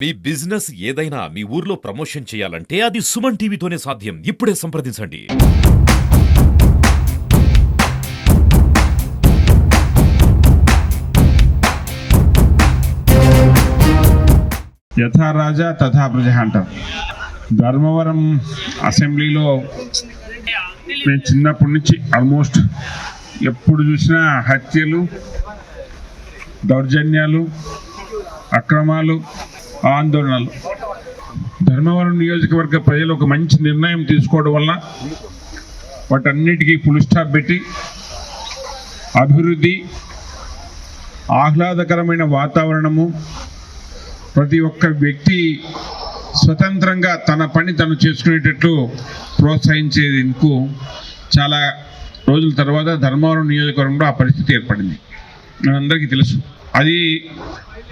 మీ business ఏదైనా మీ ఊర్లో promotion చేయాలంటే అది సుమన్ టీవీతోనే సాధ్యం. ఇప్పుడే సంప్రదించండి. యథా రాజా తథా ప్రజ అంటారు. ధర్మవరం అసెంబ్లీలో నేను చిన్నప్పటి నుంచి ఆల్మోస్ట్ ఎప్పుడు చూసినా హత్యలు, దౌర్జన్యాలు, అక్రమాలు, ఆందోళనలు. ధర్మవరం నియోజకవర్గ ప్రజలు ఒక మంచి నిర్ణయం తీసుకోవడం వల్ల వాటన్నిటికీ ఫుల్ స్టాప్ పెట్టి అభివృద్ధి, ఆహ్లాదకరమైన వాతావరణము, ప్రతి ఒక్క వ్యక్తి స్వతంత్రంగా తన పని తను చేసుకునేటట్లు ప్రోత్సహించేందుకు చాలా రోజుల తర్వాత ధర్మవరం నియోజకవర్గంలో ఆ పరిస్థితి ఏర్పడింది. మనందరికీ తెలుసు. అది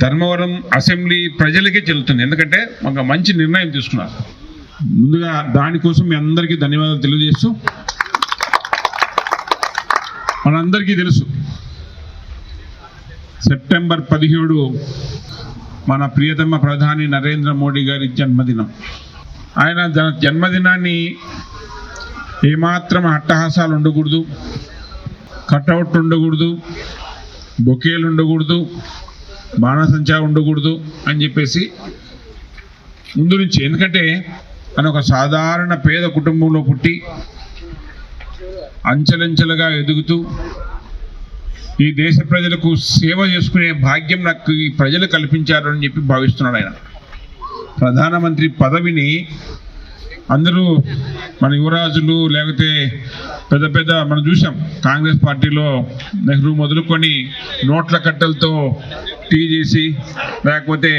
ధర్మవరం అసెంబ్లీ ప్రజలకే చెల్లుతుంది. ఎందుకంటే ఒక మంచి నిర్ణయం తీసుకున్నారు. ముందుగా దానికోసం మీ అందరికీ ధన్యవాదాలు తెలియజేస్తూ, మనందరికీ తెలుసు సెప్టెంబర్ 17 మన ప్రియతమ ప్రధాని నరేంద్ర మోడీ గారి జన్మదినం. ఆయన జన్మదినాన్ని ఏమాత్రం అట్టహాసాలు ఉండకూడదు, కట్అవుట్ ఉండకూడదు, బొకేలు ఉండకూడదు, బాణసంచా ఉండకూడదు అని చెప్పేసి ముందు నుంచి, ఎందుకంటే ఆయన ఒక సాధారణ పేద కుటుంబంలో పుట్టి అంచెలంచెలుగా ఎదుగుతూ ఈ దేశ ప్రజలకు సేవ చేసుకునే భాగ్యం నాకు ఈ ప్రజలు కల్పించారు అని చెప్పి భావిస్తున్నాడు. ఆయన ప్రధానమంత్రి పదవిని అందరూ మన యువరాజులు లేకపోతే పెద్ద పెద్ద మనం చూసాం. కాంగ్రెస్ పార్టీలో నెహ్రూ మొదలుకొని నోట్ల కట్టలతో టీ చేసి, లేకపోతే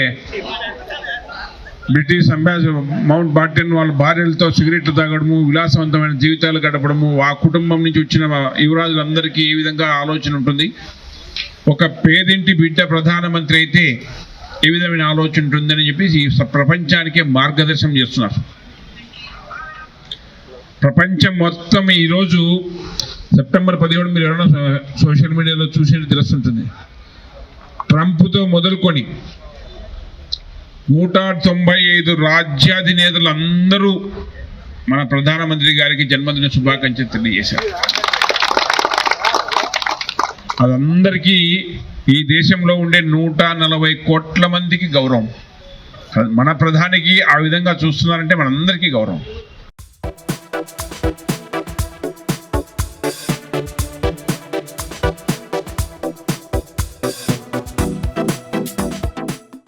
బ్రిటిష్ అంబాసిడర్ మౌంట్ బాటన్ వాళ్ళ భార్యలతో సిగరెట్లు తాగడము, విలాసవంతమైన జీవితాలు గడపడము, ఆ కుటుంబం నుంచి వచ్చిన యువరాజులందరికీ ఏ విధంగా ఆలోచన ఉంటుంది, ఒక పేదింటి బిడ్డ ప్రధానమంత్రి అయితే ఏ విధమైన ఆలోచన ఉంటుందని చెప్పి ప్రపంచానికే మార్గదర్శనం చేస్తున్నారు. ప్రపంచం మొత్తం ఈరోజు సెప్టెంబర్ 17 మీరు ఎవరైనా సోషల్ మీడియాలో చూసేది తెలుస్తుంటుంది. ట్రంప్తో మొదలుకొని 195 రాజ్యాధినేతలు అందరూ మన ప్రధానమంత్రి గారికి జన్మదిన శుభాకాంక్షలు తెలియజేశారు. అదందరికీ ఈ దేశంలో ఉండే 140 కోట్ల మందికి గౌరవం. మన ప్రధానికి ఆ విధంగా చూస్తున్నారంటే మనందరికీ గౌరవం.